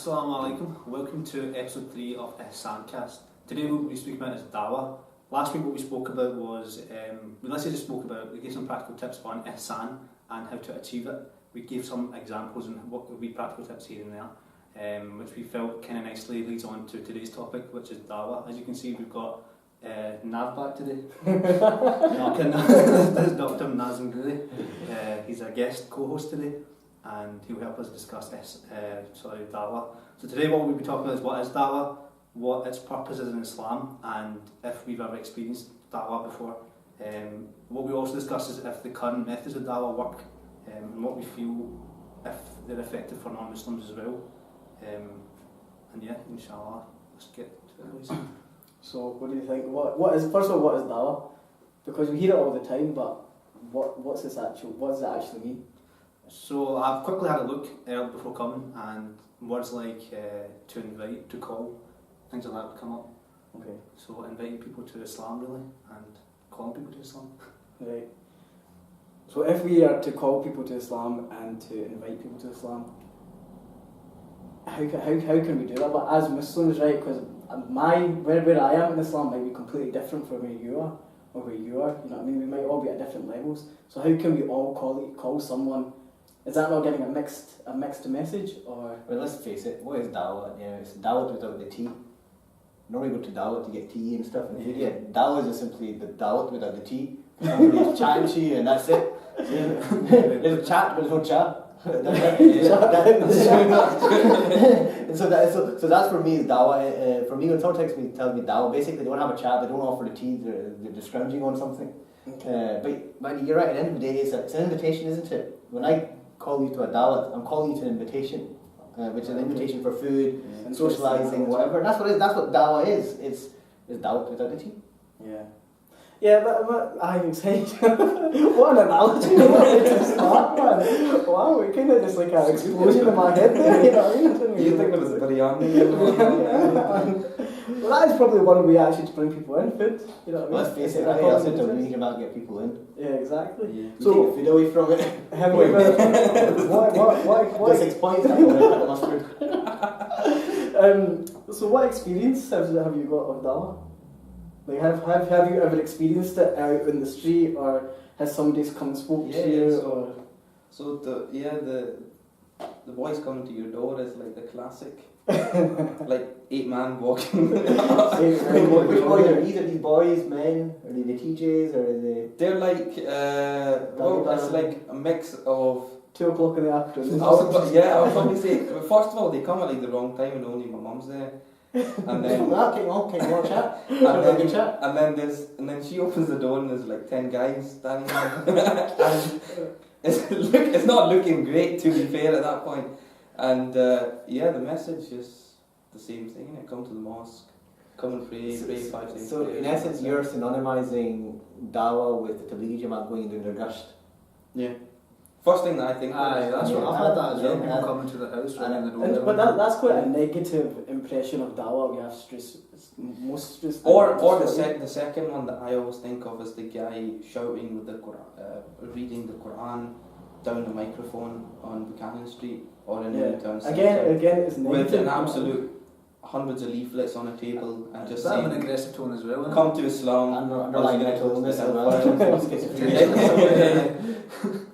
Assalamu alaikum. Welcome to episode 3 of Ihsan cast. Today what we'll be speaking about is Dawah. Last week what we spoke about was, we literally just spoke about, we gave some practical tips on Ihsan and how to achieve it. We gave some examples and what would be practical tips here and there, which we felt kind of nicely leads on to today's topic, which is Dawah. As you can see, we've got Nav back today. This is Dr. Nazim Ghouri. He's our guest co-host today, and he'll help us discuss Dawah. So today what we'll be talking about is what is Dawah, what its purpose is in Islam, and if we've ever experienced Dawah before. What we also discuss is if the current methods of Dawah work, and what we feel if they're effective for non-Muslims as well. And yeah, inshallah, let's get to it, please. So what do you think? What is first of all, what is Dawah? Because we hear it all the time, but what does it actually mean? So I've quickly had a look earlier before coming, and words like to invite, to call, things like that would come up. Okay. So inviting people to Islam really, and calling people to Islam. Right. So if we are to call people to Islam and to invite people to Islam, how can we do that? But as Muslims, right? Because where I am in Islam might be completely different from where you are or where you are. You know what I mean? We might all be at different levels. So how can we all call someone? Is that not getting a mixed message, or? Well, let's face it. What is Dawah? Yeah, it's Dawah without the tea. Normally go to Dawah to get tea and stuff. And Dawah is just simply the Dawah without the tea. Somebody's chatting to you, and that's it. There's a chat, but there's no chat. So that's for me is Dawah. For me, when someone tells me Dawah, basically they don't have a chat, they don't offer the tea, they're just scrounging on something. Okay. But you're right. At the end of the day, it's an invitation, isn't it? When I call you to a Dawah, I'm calling you to an invitation, which is an invitation for food, socialising, whatever. That's what Dawah is. It's Dawah without the tea. Yeah. Yeah, but I'm excited. What an analogy! Wow, it kind of just like an explosion in my head there, you know what I mean? You think it was a biryani? Well, that is probably one way actually to bring people in, food. You know what I mean? Let's face it, I think that's it to read about get people in. Yeah, exactly. Yeah. So, take the food away from it. Have you ever... what 6 points, I'm going to cut the mustard. So what experience have you got of Dawah? Like, have you ever experienced it out in the street, or has somebody come and spoke to you? So the voice coming to your door is like the classic, like 8 man walking. Which boys are these? Are these boys, men? Are they the TJs, or are they? They're like it's like a mix of 2 o'clock in the afternoon. I'll probably say first of all they come at like the wrong time and only my mum's there. And then chat. And then she opens the door and there's like 10 guys standing there. It's not looking great, to be fair, at that point. And the message is the same thing. Come to the mosque, come and pray 5 things. So in essence, you're synonymizing Dawah with the Tablighi Jamaat going into their gasht. Yeah. First thing that I think that's what I've had that as well. People coming to the house, but that's quite a negative impression of Dawah. We have most stress. Or the second one that I always think of is the guy shouting with the Quran, reading the Quran down the microphone on Buchanan Street or in the town centre. Again, it's negative. With an absolute hundreds of leaflets on a table and just saying, an aggressive tone as well. Come to Islam. Underlying mental illness as well.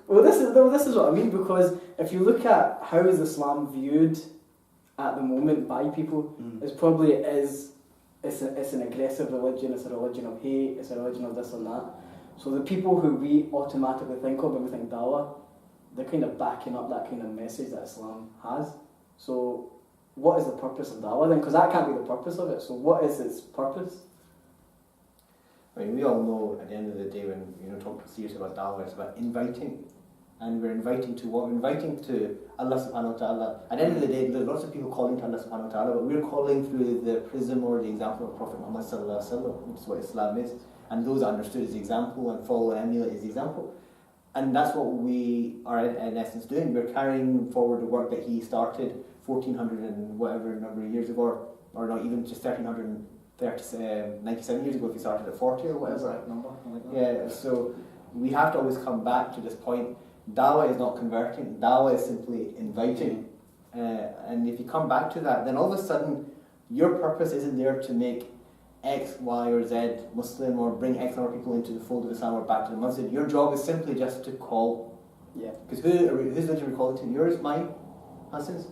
Well, this is what I mean, because if you look at how is Islam viewed at the moment by people, it's an aggressive religion, it's a religion of hate, it's a religion of this and that. So the people who we automatically think of when we think Dawah, they're kind of backing up that kind of message that Islam has. So what is the purpose of Dawah then? Because that can't be the purpose of it. So what is its purpose? I mean, we all know at the end of the day when talk seriously about Dawah, it's about inviting. And we're inviting to what? We're inviting to Allah subhanahu wa ta'ala. At the end of the day, there's lots of people calling to Allah subhanahu wa ta'ala, but we're calling through the prism or the example of Prophet Muhammad sallallahu alaihi wasallam, which is what Islam is. And those are understood as the example and follow and emulate as the example. And that's what we are in essence doing. We're carrying forward the work that he started 1400 and whatever number of years ago, or not even just 97 years ago if he started at 40 or whatever. That's that number. Yeah, so we have to always come back to this point. Dawah is not converting. Dawah is simply inviting. and if you come back to that, then all of a sudden your purpose isn't there to make X, Y, or Z Muslim or bring X number of people into the fold of Islam or back to the masjid. Your job is simply just to call. Yeah. Because whose religion are we calling to? Yours, mine, Hassan's?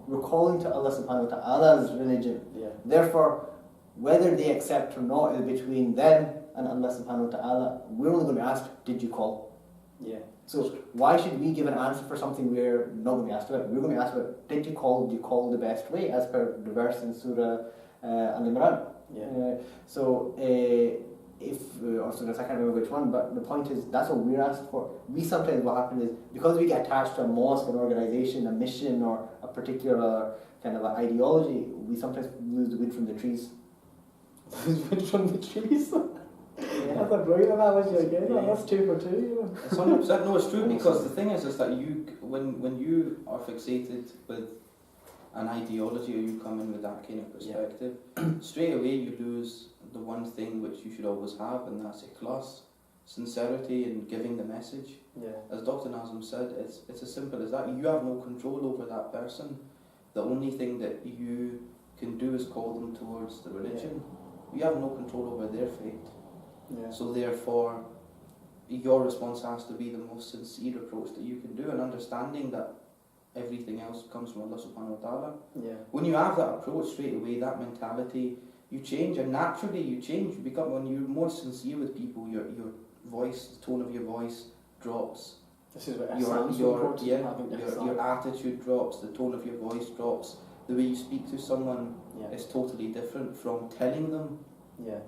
We're calling to Allah subhanahu wa ta'ala's religion. Yeah. Therefore, whether they accept or not is between them and Allah subhanahu wa ta'ala. We're only going to ask, did you call? Yeah. So why should we give an answer for something we're not going to be asked about? We're going to ask about, did you call the best way, as per the verse in Surah Al-Imran. Yeah. Or Surah, I can't remember which one, but the point is, that's what we're asked for. We sometimes, what happens is, because we get attached to a mosque, an organisation, a mission, or a particular kind of ideology, we sometimes lose the wood from the trees. Wood from the trees? That's a brilliant analogy again. Yeah. That's 2 for 2. You know? It's 100%. No, it's true, because the thing is that when you are fixated with an ideology, or you come in with that kind of perspective, straight away you lose the one thing which you should always have, and that's ikhlas, sincerity in giving the message. Yeah. As Dr. Nazim said, it's as simple as that. You have no control over that person. The only thing that you can do is call them towards the religion. You have no control over their fate. Yeah. So therefore, your response has to be the most sincere approach that you can do, and understanding that everything else comes from Allah subhanahu wa ta'ala. Yeah. When you have that approach straight away, that mentality, you change, and naturally you change. You become, when you're more sincere with people, your voice, the tone of your voice drops. This is what Your attitude drops, the tone of your voice drops. The way you speak to someone is totally different from telling them. Yeah.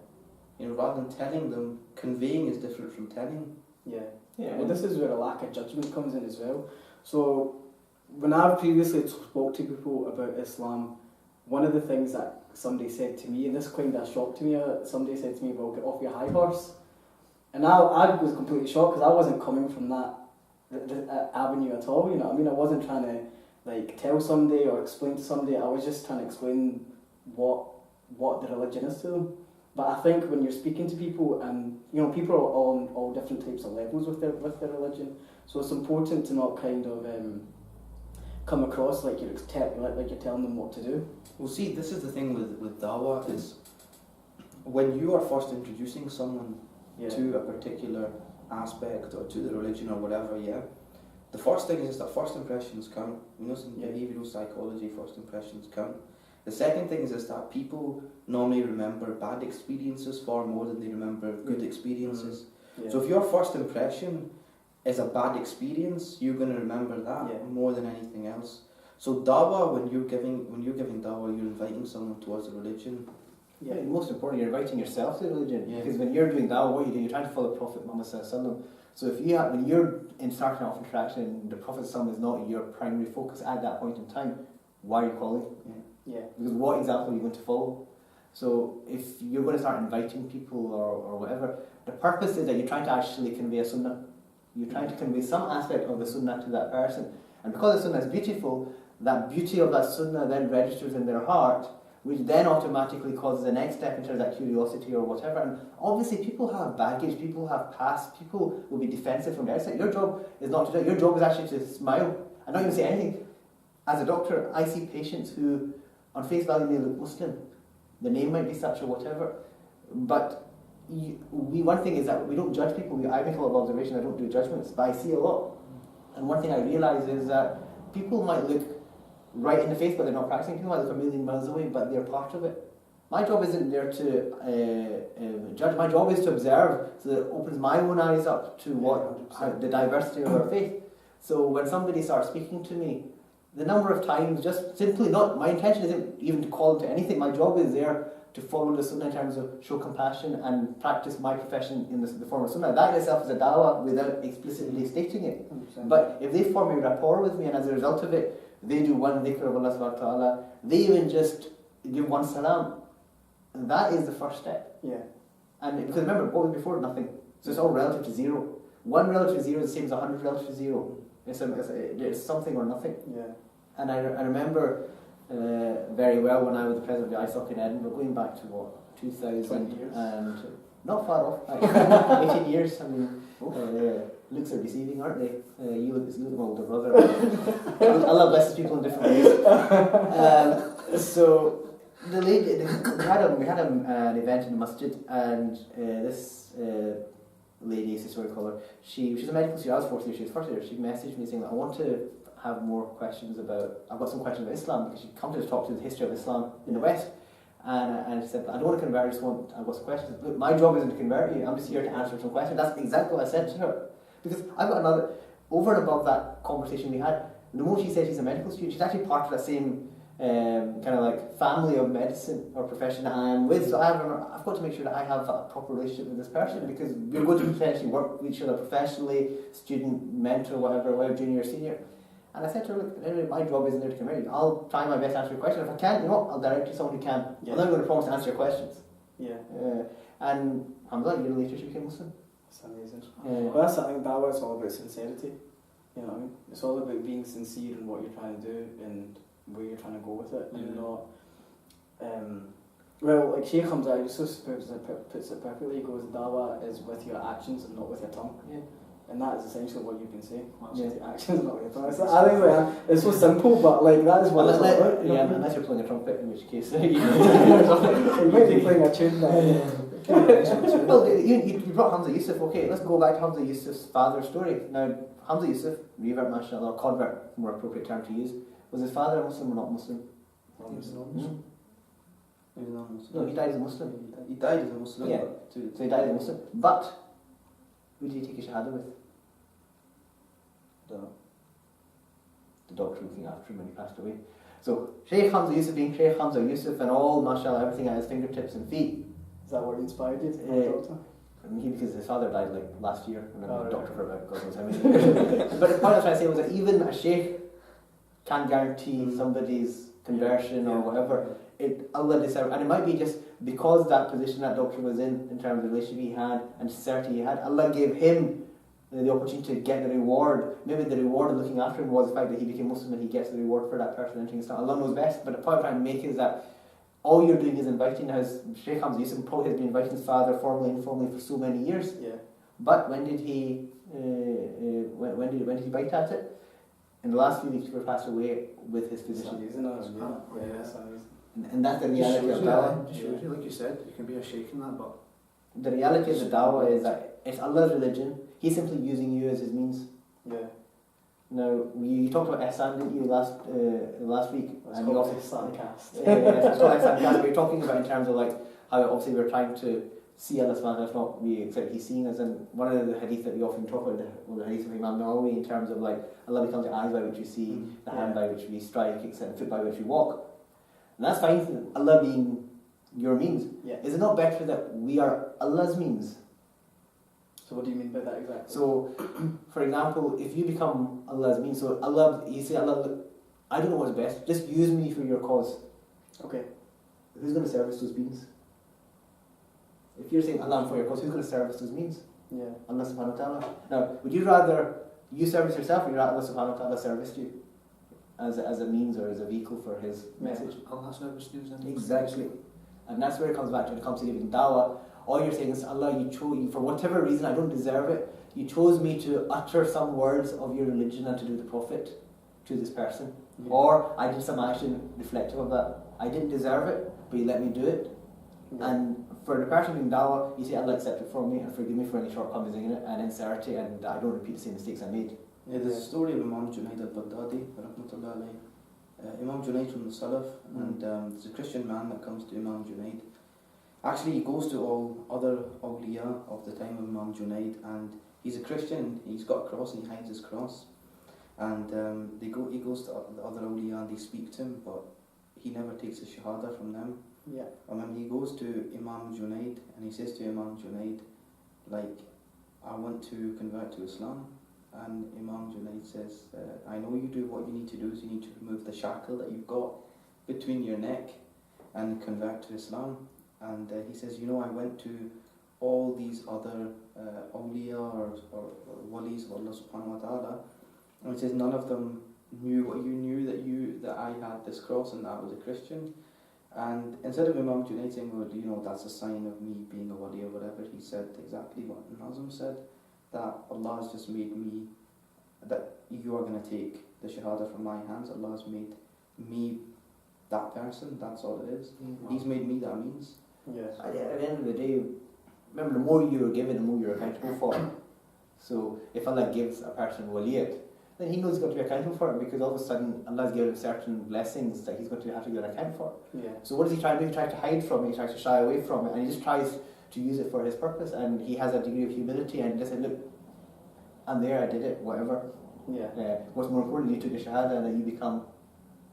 You know, rather than telling them, conveying is different from telling. Yeah. Yeah. Well, this is where a lack of judgment comes in as well. So, when I've previously spoke to people about Islam, one of the things that somebody said to me, and this kind of shocked me, somebody said to me, well, get off your high horse. And I was completely shocked, because I wasn't coming from that avenue at all, you know what I mean? I wasn't trying to like tell somebody or explain to somebody, I was just trying to explain what the religion is to them. But I think when you're speaking to people, and you know, people are all on all different types of levels with their religion, so it's important to not kind of come across like you're telling them what to do. Well, see, this is the thing with Dawah, is when you are first introducing someone to a particular aspect or to the religion or whatever, the first thing is that first impressions count. You know, in behavioural psychology, first impressions count. The second thing is that people normally remember bad experiences far more than they remember good experiences. Yeah. So if your first impression is a bad experience, you're going to remember that more than anything else. So Dawah, when you're giving Dawah, you're inviting someone towards a religion. Yeah, and most importantly, you're inviting yourself to the religion. Yeah. Because when you're doing Dawah, what you're trying to follow Prophet Muhammad sallallahu alaihi wasallam. So if when you're starting off interaction, the Prophet sallallahu alaihi wasallam is not your primary focus at that point in time, why are you calling? Yeah. Because what example are you going to follow? So if you're going to start inviting people or whatever, the purpose is that you're trying to actually convey a sunnah. You're trying to convey some aspect of the sunnah to that person. And because the sunnah is beautiful, that beauty of that sunnah then registers in their heart, which then automatically causes the next step in terms of that curiosity or whatever. And obviously people have baggage, people have past, people will be defensive from the outside. Your job is not to do that. Your job is actually to smile and not even say anything. As a doctor, I see patients who on face value may look Muslim, the name might be such or whatever, but one thing is that we don't judge people. I make a lot of observations, I don't do judgments, but I see a lot. And one thing I realise is that people might look right in the face, but they're not practicing. People might look a million miles away, but they're part of it. My job isn't there to judge. My job is to observe, so that it opens my own eyes up to the diversity of our faith. So when somebody starts speaking to me, the number of times, just simply not, my intention isn't even to call them to anything. My job is there to follow the sunnah in terms of show compassion and practice my profession in the form of sunnah. That in itself is a dawah without explicitly stating it. 100%. But if they form a rapport with me, and as a result of it, they do one dhikr of Allah subhanahu wa ta'ala, they even just give one salam, that is the first step. Yeah. And because remember, what was before? Nothing. So it's all relative to zero. One relative to zero is the same as 100 relative to zero. It's something or nothing. Yeah. And I remember very well when I was the president of the ISOC in Edinburgh, going back to 2000 years. and Not far off. 18 years. I mean, looks are deceiving, aren't they? You look my older brother. Allah blesses people in different ways. So the lady, we had an event in the masjid, and this lady, this is what we call her. She's a medical student. I was fourth year. She was first year. She messaged me saying that I want to have more questions about. I've got some questions about Islam because she'd come to talk to the history of Islam in the West. And I said, I don't want to convert, I've got some questions. Look, my job isn't to convert you, I'm just here to answer some questions. That's exactly what I said to her. Because I've got another, over and above that conversation we had, the moment she said she's a medical student, she's actually part of that same kind of like family of medicine or profession that I am with. So I've got to make sure that I have a proper relationship with this person, because we're going to potentially work with each other professionally, student, mentor, whatever, junior, senior. And I said to her, look, anyway, my job isn't there to convert you. I'll try my best to answer your question. If I can't, I'll direct you to someone who can. Yeah. I'm not going to promise to answer your questions. Yeah. And alhamdulillah, a year later she became Muslim. That's amazing. Well, that's something, Dawah, it's all about sincerity. You know what I mean? It's all about being sincere in what you're trying to do and where you're trying to go with it, and not. Well, like Shaykh Hamza Yusuf puts it perfectly. He goes, Dawah is with your actions and not with your tongue. Yeah. And that is essentially what you've been saying. Yeah. Your actions, not your tongue. I think like, it's so simple, but like that is what it's all about. Yeah, unless you're playing a trumpet, in which case you might be playing a tune now. Well, you brought Hamza Yusuf. Okay, let's go back to Hamza Yusuf's father's story. Now, Hamza Yusuf, revert, mashallah, or convert, more appropriate term to use. Was his father a Muslim or not Muslim? He was not Muslim. He was not Muslim. No, he died as a Muslim. He died as a Muslim. Yeah. So he died as a Muslim. But who did he take his shahada with? The doctor looking after him when he passed away. So Shaykh Hamza Yusuf being Shaykh Hamza Yusuf and all, mashallah, everything at his fingertips and feet. Is that what inspired you to become a doctor? I mean, because his father died like last year, and I've been a right. doctor for about God knows how many years. But the point I was trying to say was that even a sheikh can't guarantee somebody's conversion or whatever. Allah deserves, and it might be just because that position that doctor was in terms of the relationship he had and sincerity he had, Allah gave him the opportunity to get the reward. Maybe the reward of looking after him was the fact that he became Muslim and he gets the reward for that person entering Islam. Allah knows best, but the point I'm trying to make is that all you're doing is inviting, as Shaykh Hamza Yusuf probably has been inviting his father formally and informally for so many years. Yeah. But when did he when did he bite at it? In the last few weeks, he passed away with his physician. And that's the reality of Dawah. Like you said, you can be a sheikh in that, but the reality of the Dawah is that it's Allah's religion. He's simply using you as his means. Yeah. Now, you talked about Ihsan, didn't you, last week? It's and called you also Ihsan cast. it's called Ihsan cast. But you're talking about in terms of like how obviously we're trying to see Allah subhanahu wa ta'ala, if not we accept He's seeing us. And one of the hadith that we often talk about, the hadith of Imam Nawawi, in terms of like Allah becomes the eyes by which we see, the hand by which we strike, and the foot by which we walk. And that's fine, Allah being your means. Yeah. Is it not better that we are Allah's means? So what do you mean by that exactly? So, for example, if you become Allah's means, so Allah, you say, Allah, look, I don't know what's best, just use me for your cause. Okay. Who's going to service those means? If you're saying Allah for your cause, who's going to service those means? Yeah. Allah subhanahu wa ta'ala. Now, would you rather you service yourself, or you rather Allah subhanahu wa ta'ala serviced you as a means or as a vehicle for His message? Allah serviced you. Exactly. And that's where it comes back to when it comes to giving dawah. All you're saying is, Allah, you chose, for whatever reason, I don't deserve it, you chose me to utter some words of your religion and to do the Prophet to this person. Yeah. Or I did some action reflective of that. I didn't deserve it, but you let me do it. Yeah. And for the person doing dawah, you say, Allah, accept it from me and forgive me for any shortcomings in it and sincerity, and I don't repeat the same mistakes I made. Yeah, there's a story of Imam Junayd al-Baghdadi, rahmatullah alayhi. Imam Junayd from the Salaf, and there's a Christian man that comes to Imam Junayd. Actually, he goes to all other awliya of the time of Imam Junayd, and he's a Christian, he's got a cross and he hides his cross. And he goes to the other awliya and they speak to him, but he never takes a shahada from them. Yeah. And when he goes to Imam Junayd and he says to Imam Junayd, like, I want to convert to Islam. And Imam Junayd says, I know you do, what you need to do is you need to remove the shackle that you've got between your neck and convert to Islam. And he says, you know, I went to all these other awliya or walis of Allah subhanahu wa ta'ala, and he says none of them knew what you knew, that I had this cross and that I was a Christian. And instead of Imam Junayd saying, well, you know, that's a sign of me being a wali or whatever, he said exactly what Nazim said, that Allah has just made me, that you are going to take the shahada from my hands. Allah has made me that person, that's all it is. He's made me that means. Yes. At the end of the day, remember, the more you are given, the more you're accountable for. So if Allah gives a person waliyat, then he knows he's got to be accountable for it, because all of a sudden Allah's given him certain blessings that he's going to have to give an account for. Yeah. So what does he try to do? He tries to hide from it, he tries to shy away from it, and he just tries to use it for his purpose, and he has a degree of humility and he just said, look, I'm there, I did it, whatever. Yeah. What's more important, you took the shahada and then you become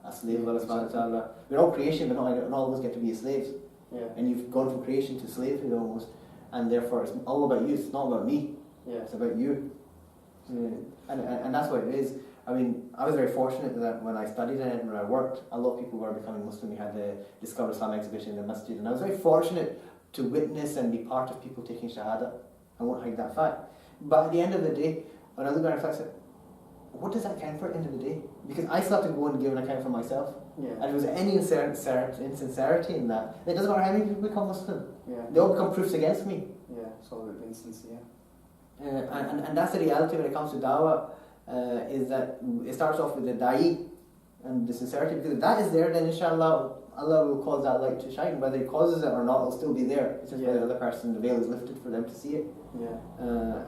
a slave of Allah subhanahu wa ta'ala. We're all creation, but not all of us get to be slaves. Yeah. And you've gone from creation to slavery almost, and therefore it's all about you, it's not about me. Yeah. It's about you. And that's what it is. I mean, I was very fortunate that when I studied and when I worked, a lot of people were becoming Muslim. We had the Discover Islam exhibition in the masjid, and I was very fortunate to witness and be part of people taking shahada. I won't hide that fact. But at the end of the day, when I look at it, I said, what does that count for at the end of the day? Because I still have to go and give an account for myself. Yeah. And if there's any insincerity in that, it doesn't matter how many people become Muslim. Yeah. They all become proofs against me. Yeah. It's all about being sincere. And that's the reality when it comes to dawah, is that it starts off with the da'i and the sincerity, because if that is there, then inshallah Allah will cause that light to shine. Whether He causes it or not, it'll still be there. It's just whether the other person, the veil is lifted for them to see it. Yeah.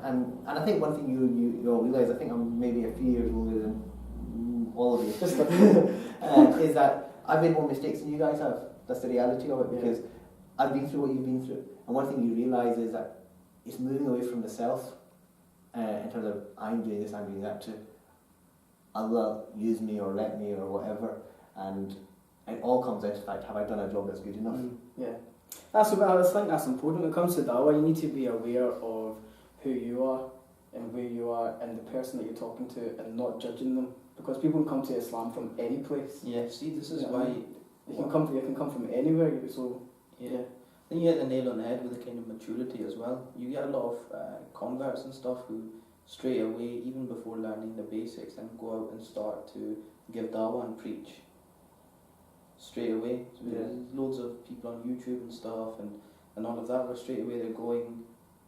And I think one thing you all realise, I think I'm maybe a few years older than all of you, is that I've made more mistakes than you guys have. That's the reality of it, because I've been through what you've been through. And one thing you realise is that it's moving away from the self, in terms of I'm doing this, I'm doing that, to Allah use me or let me or whatever, and it all comes out to fact, have I done a job that's good enough? Yeah. I think that's important. When it comes to dawah, you need to be aware of who you are and where you are and the person that you're talking to, and not judging them, because people come to Islam from any place. Yeah, see, this is why you can come from anywhere. So yeah. Then you hit the nail on the head with the kind of maturity as well. You get a lot of converts and stuff who straight away, even before learning the basics, and go out and start to give dawah and preach straight away. So there's loads of people on YouTube and stuff and all of that, where straight away they're going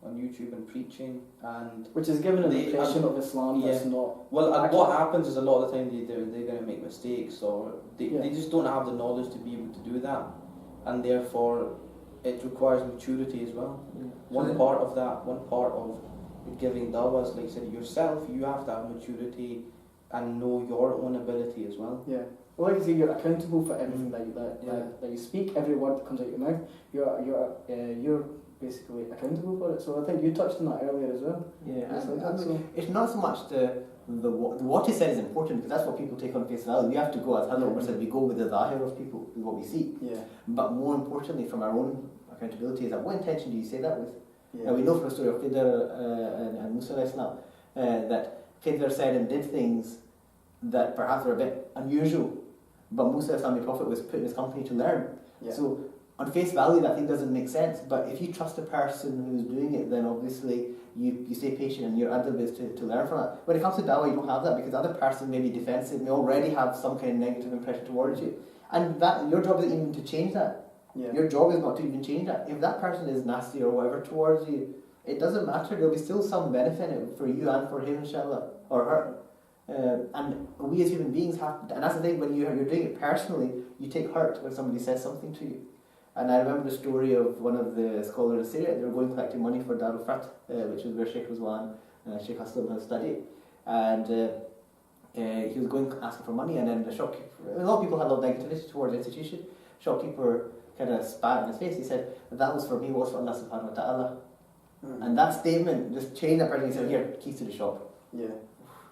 on YouTube and preaching, and which is giving an impression of Islam that's not. Well, what happens is a lot of the time they're going to make mistakes, or they just don't have the knowledge to be able to do that, and therefore it requires maturity as well. One part of giving dawah is, like I said, yourself. You have to have maturity and know your own ability as well. Yeah. Well, like you say, you're accountable for everything that you speak. Every word that comes out your mouth, you're basically accountable for it. So I think you touched on that earlier as well. Yeah, it's not so much the what is said is important, because that's what people take on face value. We have to go, as Hadra said, we go with the zahir of people, with what we see. Yeah. But more importantly, from our own accountability, is that what intention do you say that with? Yeah. Now we know from the story of Khidr and Musa alayhi salam, that Khidr said and did things that perhaps were a bit unusual, but Musa alayhi salam, the Prophet, was put in his company to learn. Yeah. So on face value, that thing doesn't make sense, but if you trust a person who's doing it, then obviously you stay patient, and your adab is to learn from it. When it comes to dawah, you don't have that, because the other person may be defensive, may already have some kind of negative impression towards you, and that your job isn't even to change that. Yeah. Your job is not to even change that. If that person is nasty or whatever towards you, it doesn't matter. There'll be still some benefit in it for you and for him, inshallah, or her. And we as human beings have to, and that's the thing, when you're doing it personally, you take hurt when somebody says something to you. And I remember the story of one of the scholars of Syria. They were going collecting money for Darul Fat, which is where Sheikh Rizwan, Sheikh Aslam has studied. And he was going asking for money, and then the shopkeeper, a lot of people had a lot of negativity towards the institution. Shopkeeper kind of spat in his face. He said, that was for me, was for Allah subhanahu wa ta'ala. And that statement just changed that person. He said, here, keys to the shop. Yeah.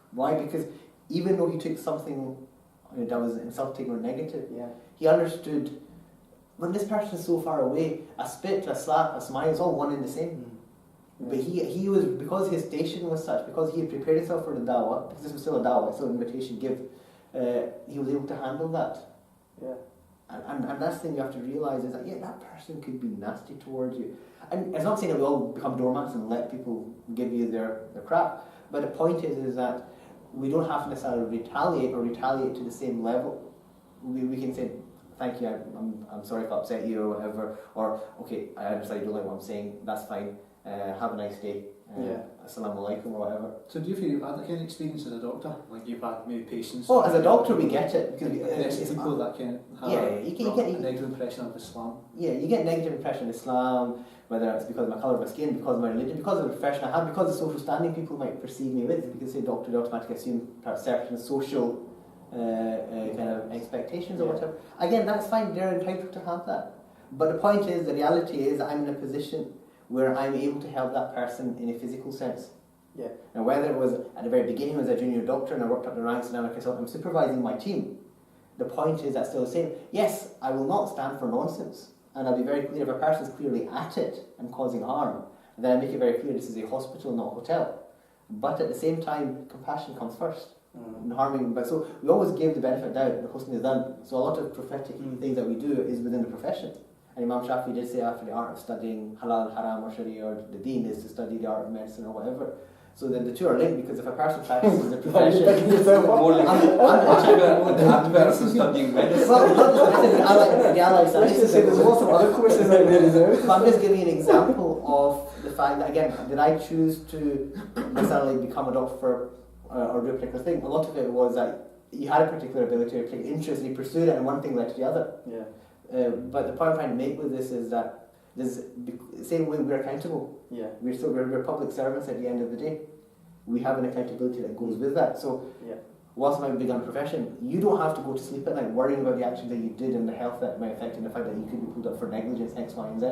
Why? Because even though he took something that was insulting or negative, Yeah. he understood, when this person is so far away, a spit, a slap, a smile is all one and the same. But he was, because his station was such, because he had prepared himself for the dawah, because this was still a dawah, still an invitation give, he was able to handle that. Yeah. And that's the thing you have to realise, is that that person could be nasty towards you. And it's not saying that we all become doormats and let people give you their crap, but the point is that we don't have to necessarily retaliate to the same level. We can say, thank you, I'm sorry if I upset you or whatever, or okay, I understand you don't like what I'm saying, that's fine, have a nice day, assalamu alaikum or whatever. So do you feel you've had that kind of experience as a doctor? Like you've had maybe patients? Well, as a doctor we get it, because it's people that can have you get a negative impression of Islam. Yeah, you get negative impression of Islam, whether it's because of my colour of my skin, because of my religion, because of the profession I have, because of the social standing people might perceive me with. Because say doctor, they automatically assume perhaps certain social kind of expectations or whatever. Again, that's fine, they're entitled to have that. But the point is, the reality is, I'm in a position where I'm able to help that person in a physical sense. Yeah. Now, whether it was at the very beginning as a junior doctor and I worked up the ranks and now I'm supervising my team, the point is that's still the same. Yes, I will not stand for nonsense. And I'll be very clear, if a person's clearly at it and causing harm, then I make it very clear this is a hospital, not a hotel. But at the same time, compassion comes first. And harming, but so we always give the benefit of doubt, the husn is done. So a lot of prophetic things that we do is within the profession. And Imam Shafi did say after the art of studying halal, haram or sharia or the deen is to study the art of medicine or whatever. So then the two are linked, because if a person practices the profession, more like the person studying medicine. Well, the allied sciences. There's lots of other courses out there as well. But I'm just giving you an example of the fact that, again, did I choose to necessarily become a doctor or do a particular thing? A lot of it was that you had a particular ability or a particular interest and you pursued it and one thing led to the other. Yeah. But the point I'm trying to make with this is that same way we're accountable. Yeah. We're public servants at the end of the day. We have an accountability that goes with that. So whilst I might be begun a profession, you don't have to go to sleep at night worrying about the actions that you did and the health that might affect and the fact that you could be pulled up for negligence, X, Y, and Z.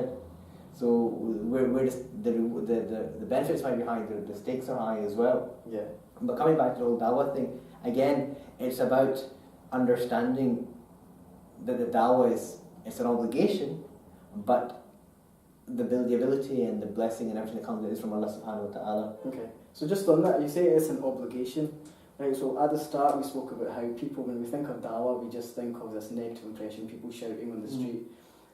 So we're just the benefits might be high, the stakes are high as well. Yeah. But coming back to the whole Dawah thing, again, it's about understanding that the Dawah it's an obligation, but the ability and the blessing and everything that comes with it is from Allah subhanahu wa ta'ala. Okay. So just on that, you say it's an obligation. Right, so at the start we spoke about how people, when we think of Dawah, we just think of this negative impression, people shouting on the street.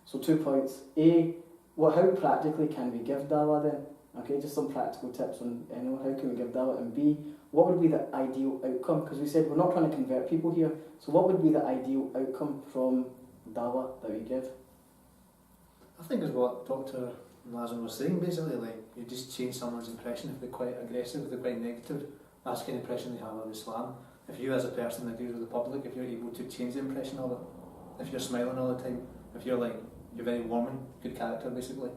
So 2 points. A, how practically can we give Dawah then? Okay, just some practical tips on how can we give Dawah. And B, what would be the ideal outcome? Because we said we're not trying to convert people here. So what would be the ideal outcome from Dawah that we give? I think is what Dr. Nazim was saying, basically, like you just change someone's impression. If they're quite aggressive, if they're quite negative, that's the kind of impression they have of Islam. If you as a person that deals with the public, if you're able to change the impression of it, if you're smiling all the time, if you're very warming, good character basically,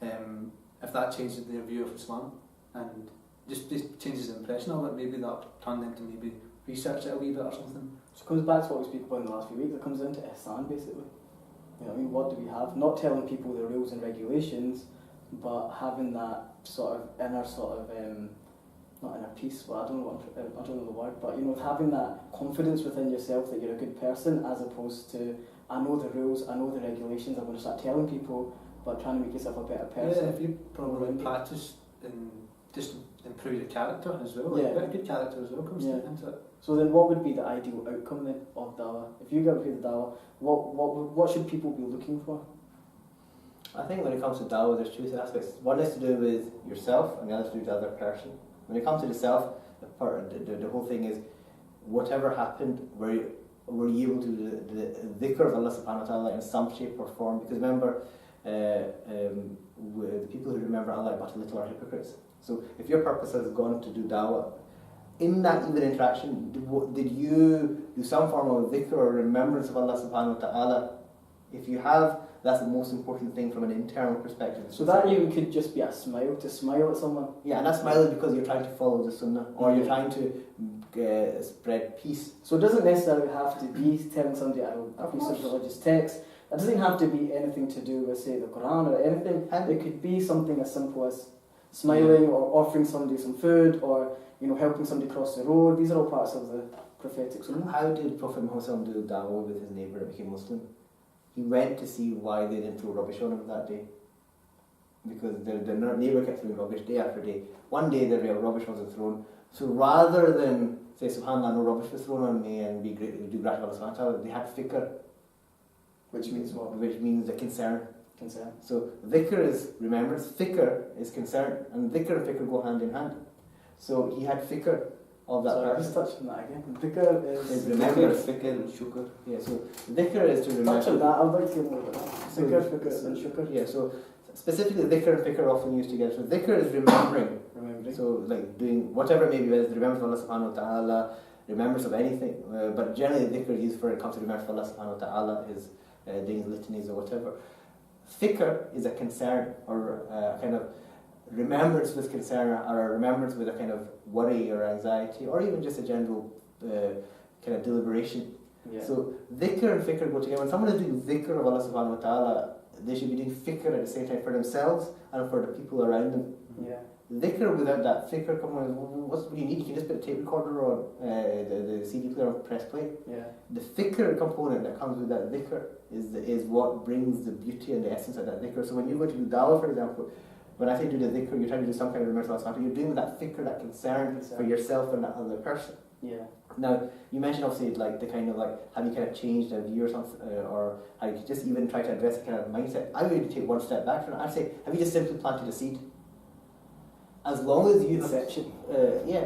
if that changes their view of Islam and just changes the impression of it, maybe that'll turn them to maybe research it a wee bit or something. So it comes back to what we spoke about in the last few weeks. It comes into Ihsan basically. You know what I mean? What do we have? Not telling people the rules and regulations, but having that sort of inner not inner peace, but I don't know the word, but having that confidence within yourself that you're a good person, as opposed to I know the rules, I know the regulations, I'm going to start telling people, but trying to make yourself a better person. Yeah, if you probably practice and just improve your character as well. Yeah. A bit of good character as well comes into it. So then what would be the ideal outcome then of Dawah? If you go through the Dawah, what should people be looking for? I think when it comes to Dawah, there's two aspects. One is to do with yourself, and the other is to do with the other person. When it comes to the self, the whole thing is, whatever happened, were you able to do the dhikr of Allah subhanahu wa ta'ala in some shape or form? Because remember, the people who remember Allah but a little are hypocrites. So if your purpose has gone to do Dawah, in that even interaction, did you do some form of dhikr or remembrance of Allah subhanahu wa ta'ala? If you have, that's the most important thing from an internal perspective. So that even could just be a smile, to smile at someone. Yeah, and that smile is because you're trying to follow the sunnah, or you're trying to spread peace. So it doesn't necessarily have to be telling somebody a piece of religious text. It doesn't have to be anything to do with, say, the Quran or anything. It could be something as simple as smiling or offering somebody some food or helping somebody cross the road. These are all parts of the prophetic sunnah. How did Prophet Muhammad do Dawah with his neighbour that became Muslim? He went to see why they didn't throw rubbish on him that day. Because the neighbour kept throwing rubbish day after day. One day the real rubbish wasn't thrown. So rather than say, SubhanAllah, no rubbish was thrown on me and do gratitude to Allah subhanahu wa ta'ala, they had fikr. Which means what? Which means the concern. Concern. So dhikr is remembrance, fikr is concern, and dhikr and fikr go hand in hand. So he had fikr. of that Sorry, person. just touch on that again. Dhikr Is is... remember. Dhikr, Fikr and Shukr. Yeah, so dhikr is to remember. Touch on that, I'd like to hear more about that. So- Dhikr, Fikr and Shukr. Yeah, so specifically dhikr and fikr are often used together. So dhikr is remembering. Remembering. So like doing whatever it may be, whether it's the remembrance of Allah subhanahu wa ta'ala, remembrance of anything, but generally dhikr is used for it comes to remembrance of Allah subhanahu wa ta'ala, is doing his litanies or whatever. Fikr is a concern or a kind of remembrance with concern or a remembrance with a kind of worry or anxiety or even just a general kind of deliberation. Yeah. So dhikr and fikr go together. When someone is doing dhikr of Allah subhanahu wa ta'ala, they should be doing fikr at the same time for themselves and for the people around them. Yeah. Dhikr without that fikr, come on, what do you need? You can just put a tape recorder on the CD player and press play. Yeah. The fikr component that comes with that dhikr is what brings the beauty and the essence of that dhikr. So when you go to do dawah, for example, when I say do the dhikr, you're trying to do some kind of remembrance of Allah, you're doing that fikr, that concern for yourself and that other person. Yeah. Now, you mentioned obviously like the kind of like, have you kind of changed a view or something, or have you just even tried to address a kind of mindset? I would take one step back from it. I'd say, have you just simply planted a seed? As long as you... Inception. Yeah.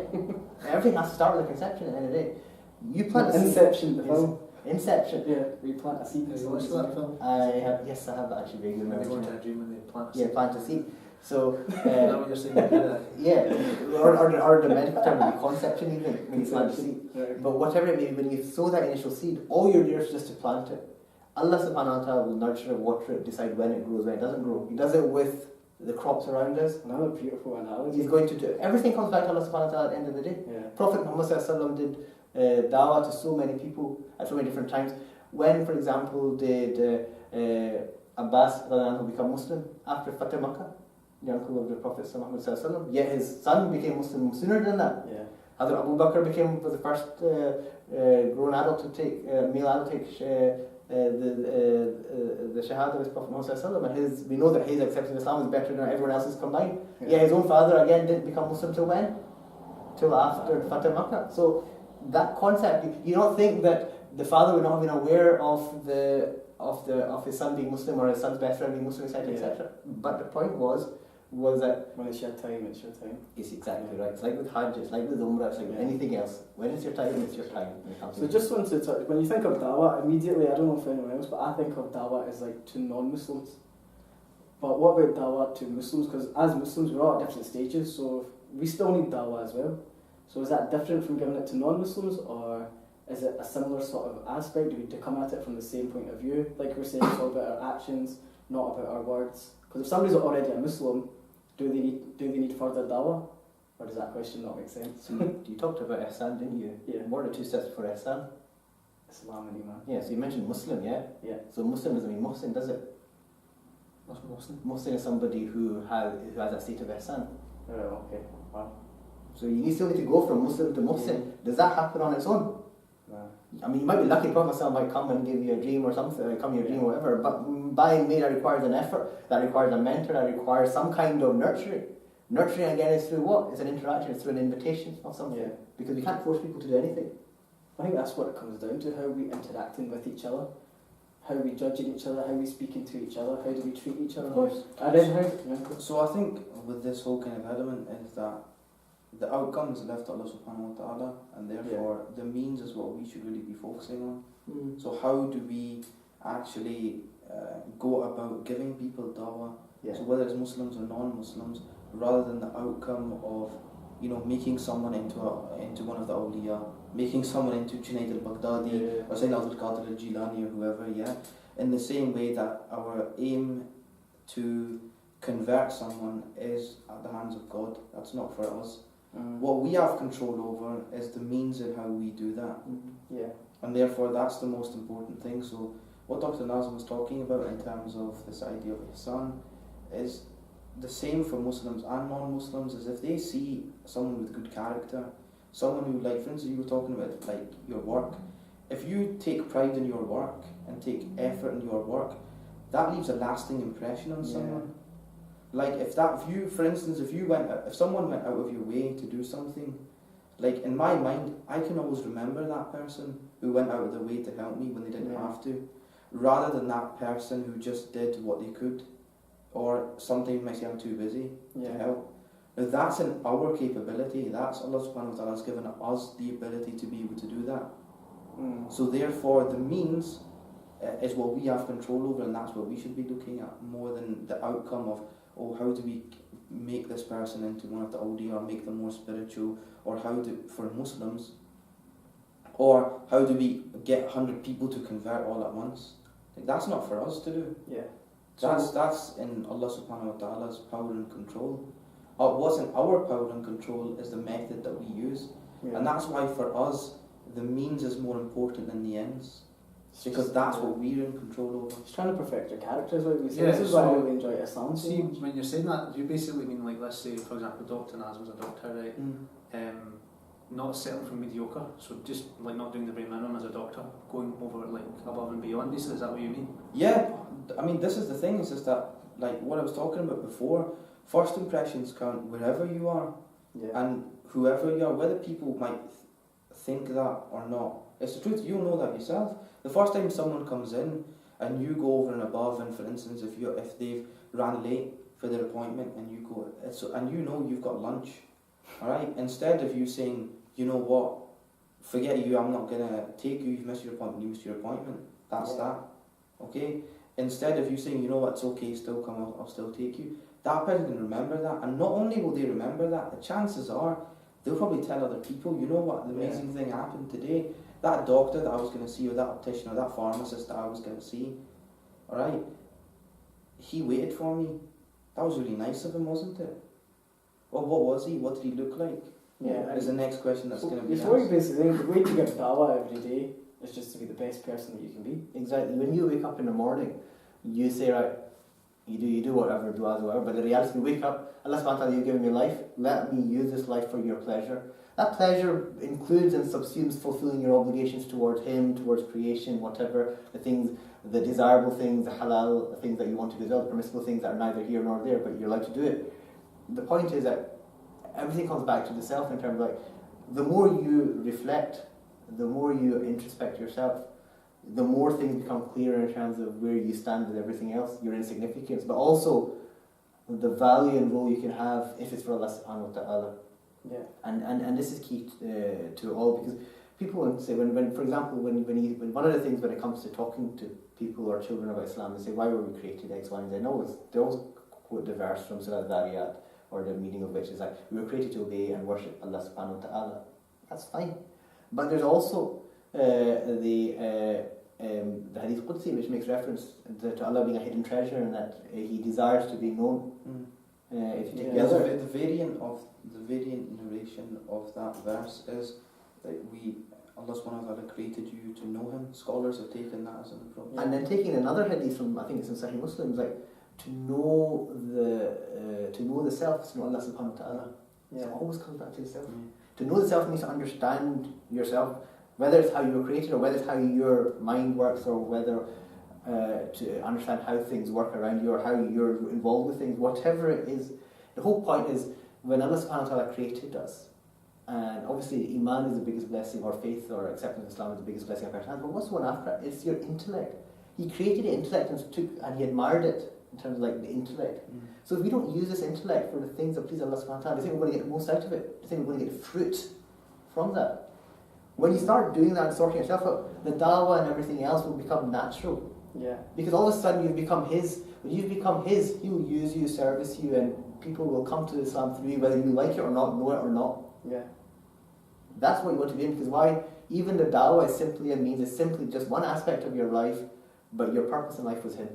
Everything has to start with a conception at the end of the day. You plant a seed. Inception, the film. Inception. Yeah, we plant a seed. Have you watched that film? Yes, I have actually very good When they go memory. into a dream and they plant a Yeah, seed. plant a seed. So, Is that what you're saying? yeah, or the medical term would be conception even, when you plant a seed. Right. But whatever it may be, when you sow that initial seed, all you're there is just to plant it. Allah subhanahu wa ta'ala will nurture it, water it, decide when it grows, when it doesn't grow. He does it with the crops around us. Another beautiful analogy. He's going to do everything comes back to Allah subhanahu wa ta'ala at the end of the day. Yeah. Prophet Muhammad sallallahu alaihi wasallam did dawah to so many people at so many different times. When, for example, did Abbas become Muslim after Fatih Makkah, the uncle of the Prophet Muhammad sallallahu alaihi wasallam? Yet his son became Muslim sooner than that. Yeah. Hazrat Abu Bakr was the first grown adult to take male adult to take the shahada of his Prophet Muhammad sallallahu alaihi wasallam, and we know that his acceptance of Islam is better than everyone else's combined. Yeah, his own father again didn't become Muslim till when? Till after Fatih Makkah. So that concept, you don't think that the father would not have been aware of his son being Muslim or his son's best friend being Muslim, etc., etc. But the point was that when it's your time, it's your time. it's exactly right. It's like with Hajj, it's like with Umrah, it's like with anything else. When it's your time, it's your time. When it comes So to just want to touch, when you think of dawah, immediately, I don't know if anyone else, but I think of dawah as like to non-Muslims. But what about dawah to Muslims? Because as Muslims, we're all at different stages, so we still need dawah as well. So is that different from giving it to non-Muslims, or is it a similar sort of aspect? Do we to come at it from the same point of view? Like we're saying, it's all about our actions, not about our words. Because if somebody's already a Muslim, do they need further dawah? Or does that question not make sense? You talked about Ihsan, didn't you? Yeah. What are the 2 steps for Ihsan? Islam and Iman. Yeah, so you mentioned Muslim, yeah? Yeah. So Muslim doesn't mean Muslim, does it? What's Muslim? Muslim is somebody who has a state of Ihsan. Oh, okay. Wow. So you still need to go from Muslim to Muslim. Does that happen on its own? No. I mean, you might be lucky, Prophet ﷺ might come and give you a dream or something, come your dream or whatever, but by and me that requires an effort, that requires a mentor, that requires some kind of nurturing. Nurturing again is through what? It's an interaction, it's through an invitation of something. Yeah. Because we can't force people to do anything. I think that's what it comes down to, how we interacting with each other, how we judging each other, how we speaking to each other, how do we treat each other. Of course. And then how... So I think with this whole kind of element is that the outcome is left to Allah subhanahu wa ta'ala, and therefore the means is what we should really be focusing on. So how do we actually go about giving people dawah? Yeah. So whether it's Muslims or non-Muslims, rather than the outcome of making someone into one of the awliya, making someone into Junayd al-Baghdadi or Sayyid al-Qadir al-Jilani or whoever, in the same way that our aim to convert someone is at the hands of God. That's not for us. What we have control over is the means in how we do that. Yeah. And therefore that's the most important thing. So what Dr. Nazim was talking about in terms of this idea of Ihsan is the same for Muslims and non-Muslims. Is if they see someone with good character, someone who, like for instance you were talking about like your work, if you take pride in your work and take effort in your work, that leaves a lasting impression on someone. Like if someone went out of your way to do something, like in my mind, I can always remember that person who went out of their way to help me when they didn't have to, rather than that person who just did what they could, or sometimes might say I'm too busy to help. Now that's in our capability. That's Allah subhanahu wa ta'ala has given us the ability to be able to do that. So therefore the means is what we have control over, and that's what we should be looking at more than the outcome of, oh, how do we make this person into one of the awliya or make them more spiritual, or how do, for Muslims, or how do we get 100 people to convert all at once? Like, that's not for us to do. Yeah. That's in Allah subhanahu wa ta'ala's power and control. What's in our power and control is the method that we use. Yeah. And that's why for us, the means is more important than the ends. Because that's what we're in control over. He's trying to perfect your characters, like we say. Yeah, This is why I really enjoy Ihsan so See, much. when you're saying that, you basically mean, like, let's say, for example, Dr. Nazim's a doctor, right? Not settling for mediocre, so just like not doing the bare minimum as a doctor, going over like above and beyond. Basically, is that what you mean? Yeah, I mean, this is the thing, is just that, like what I was talking about before, first impressions count wherever you are, and whoever you are, whether people might think that or not. It's the truth, you'll know that yourself. The first time someone comes in and you go over and above, and for instance, if they've ran late for their appointment and you go, and you know you've got lunch, alright, instead of you saying, you know what, forget you, I'm not gonna take you, you've missed your appointment, you missed your appointment, that's that, okay? Instead of you saying, you know what, it's okay, still come, I'll still take you, that person can remember that, and not only will they remember that, the chances are they'll probably tell other people, you know what, the amazing thing happened today, that doctor that I was going to see, or that optician, or that pharmacist that I was going to see, alright, he waited for me, that was really nice of him, wasn't it? Well, what was he, what did he look like? Yeah, is the next question that's going to be It's what you're asked. basically saying, the way to give Dawah every day is just to be the best person that you can be. Exactly. When you wake up in the morning, you say, right, you do whatever, du'as, whatever, but the reality, you wake up, Allah subhanahu wa ta'ala, you've given me life, let me use this life for your pleasure. That pleasure includes and subsumes fulfilling your obligations towards Him, towards creation, whatever, the things, the desirable things, the halal, the things that you want to do, the permissible things that are neither here nor there, but you're allowed to do it. The point is that everything comes back to the self in terms of, like, the more you reflect, the more you introspect yourself, the more things become clearer in terms of where you stand with everything else, your insignificance, but also the value and role you can have if it's for Allah subhanahu wa ta'ala. Yeah. And this is key to all, because people will say, when for example, when one of the things when it comes to talking to people or children about Islam, they say, why were we created, X, Y, and Z? No, they always quote the verse from Surah Al-Dhariyat, or the meaning of which is like, we were created to obey and worship Allah subhanahu wa ta'ala. That's fine. But there's also the Hadith Qudsi, which makes reference to Allah being a hidden treasure and that He desires to be known. If you take the other, the variant narration of that verse is that Allah subhanahu wa ta'ala created you to know Him. Scholars have taken that as an approach. And then taking another hadith from, I think it's in Sahih Muslim, like to know the self, to know Allah subhanahu wa ta'ala. Yeah. It always comes back to the self. To know the self means to understand yourself, whether it's how you were created or whether it's how your mind works, or whether to understand how things work around you or how you're involved with things, whatever it is. The whole point is, when Allah subhanahu wa ta'ala created us, and obviously Iman is the biggest blessing, or faith or acceptance of Islam is the biggest blessing a person has, but what's the one after that? It's your intellect. He created the intellect and He admired it in terms of like the intellect. So if we don't use this intellect for the things that please Allah subhanahu wa ta'ala, do you think we're going to get the most out of it? Do you think we're going to get the fruit from that? When you start doing that and sorting yourself out, the dawah and everything else will become natural. Yeah. Because all of a sudden you've become His. When you've become His, He will use you, service you, and people will come to Islam through you, whether you like it or not, know it or not. Yeah. That's what you want to be in, because why? Even the dawah is simply a means, it's simply just one aspect of your life, but your purpose in life was Him.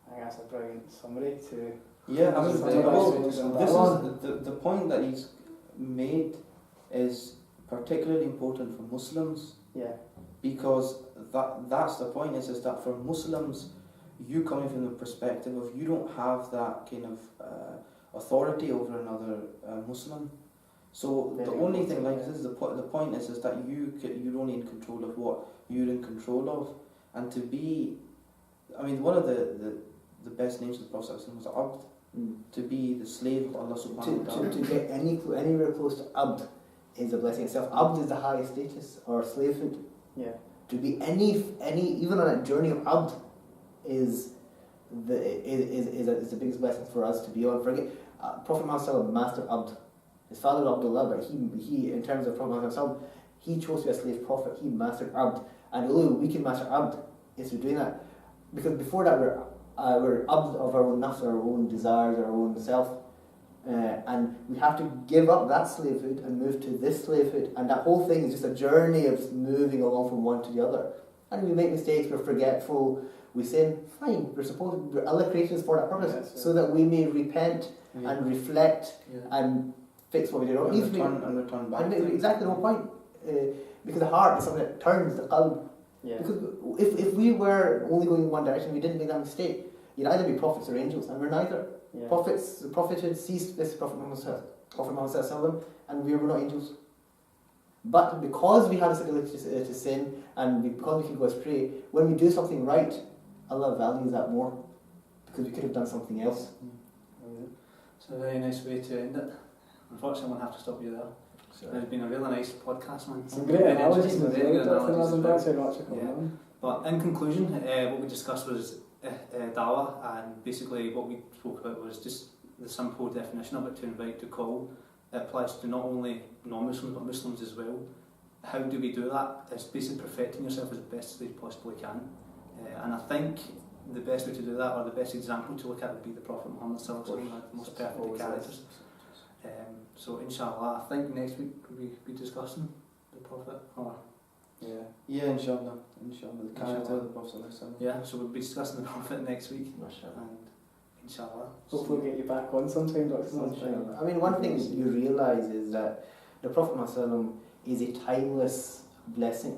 I think that's a brilliant summary to... Yeah, I mean, This is the point that he's made is particularly important for Muslims. Yeah. Because that's the point, is that for Muslims, you coming from the perspective of you don't have that kind of authority over another Muslim. So the only thing, like this, the point is that you're only in control of what you're in control of, and to be, I mean, one of the best names of the Prophet was Abd, to be the slave of Allah subhanahu wa ta'ala. To get anywhere close to Abd is a blessing itself. Abd is the highest status, or slavehood. Yeah. To be any even on a journey of Abd is the biggest blessing for us to be on. Prophet Muhammad mastered Abd. His father was Abdullah, but he in terms of Prophet Muhammad, he chose to be a slave prophet. He mastered Abd, and the only way we can master Abd is through doing that. Because before that, we're Abd of our own nafs, our own desires, our own self, and we have to give up that slavehood and move to this slavehood. And that whole thing is just a journey of moving along from one to the other. And we make mistakes, we're forgetful, we sin. Fine, Allah created us for that purpose, so that we may repent and reflect and fix what we did wrong. And return back. Exactly the whole point. Because the heart is something that turns the qalb. Yeah. Because if we were only going in one direction, we didn't make that mistake, you'd either be prophets or angels, and we're neither. Yeah. The prophet had ceased this Prophet Muhammad, and we were not angels. But because we had this ability to sin, and because we can go astray, when we do something right, Allah values that more, because we could have done something else. It's a very nice way to end it. Unfortunately, I'm going to have to stop you there. It's been a really nice podcast, man. Some great analogies. Yeah. But in conclusion, what we discussed was Dawah, and basically what we spoke about was just the simple definition of it, to invite, to call. It applies to not only non-Muslims but Muslims as well. How do we do that? It's basically perfecting yourself as best as you possibly can. And I think the best way to do that, or the best example to look at, would be the Prophet Muhammad sallallahu alaihi wasallam, the most perfect characters. So inshallah, I think next week we'll be discussing the Prophet. Inshallah. The character of the Prophet. Yeah, so we'll be discussing the Prophet next week. And inshallah. Hopefully we'll get you back on sometime, I mean, one thing you realise is that the Prophet Muhammad is a timeless blessing,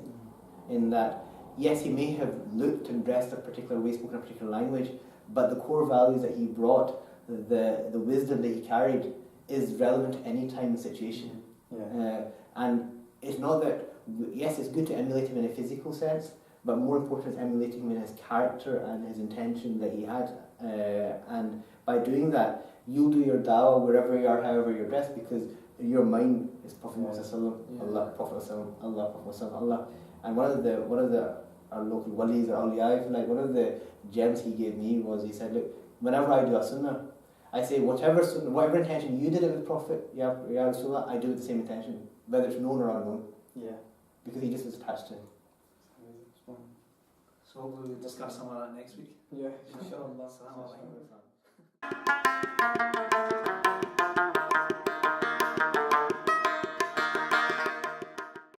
in that, yes, he may have looked and dressed a particular way, spoken a particular language, but the core values that he brought, the wisdom that he carried, is relevant to any time and situation. And it's not that, yes, it's good to emulate him in a physical sense, but more important is emulating him in his character and his intention that he had. And by doing that, you'll do your dawah wherever you are, however you're dressed, because your mind is Prophet Muhammad, Allah, Prophet Allah, Prophet Allah. And one of the our local walis or awliya, like one of the gems he gave me was, he said, look, whenever I do a sunnah, I say whatever intention you did it with Prophet, Ya Rasulullah, I do it with the same intention, whether it's known or unknown. Because he just was attached to it. So hopefully we'll discuss some of that next week. Yeah. Inshallah.